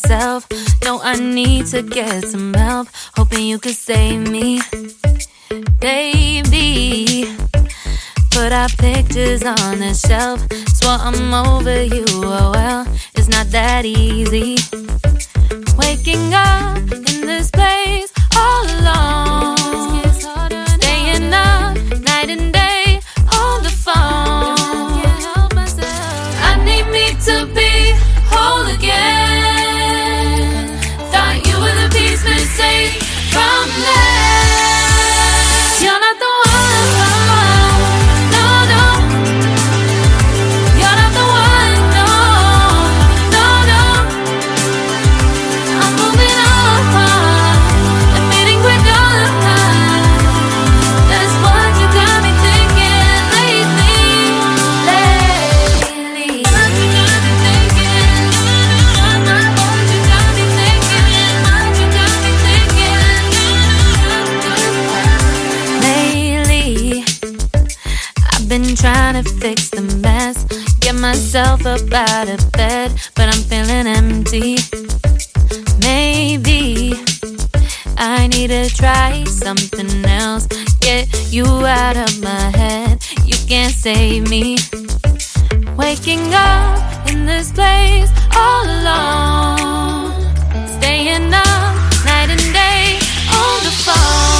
myself. No, I need to get some help. Hoping you could save me, baby. Put our pictures on the shelf. Swore I'm over you, oh well, it's not that easy. Waking up in this place all alone, staying up night and day on the phone. I need me to be whole again. Thought you were the piece missing from left. You're not the one, no, no. You're not the one, no, no, no. I'm moving on, admitting we're done. That's what you got me thinking lately, lately. What you got me thinking, what you got me thinking, what you got me thinking. Lately, I've been trying to fix the mess, get myself up out of bed, but I'm feeling empty. Maybe I need to try something else. Get you out of my head, you can't save me. Waking up in this place all alone, staying up night and day on the phone.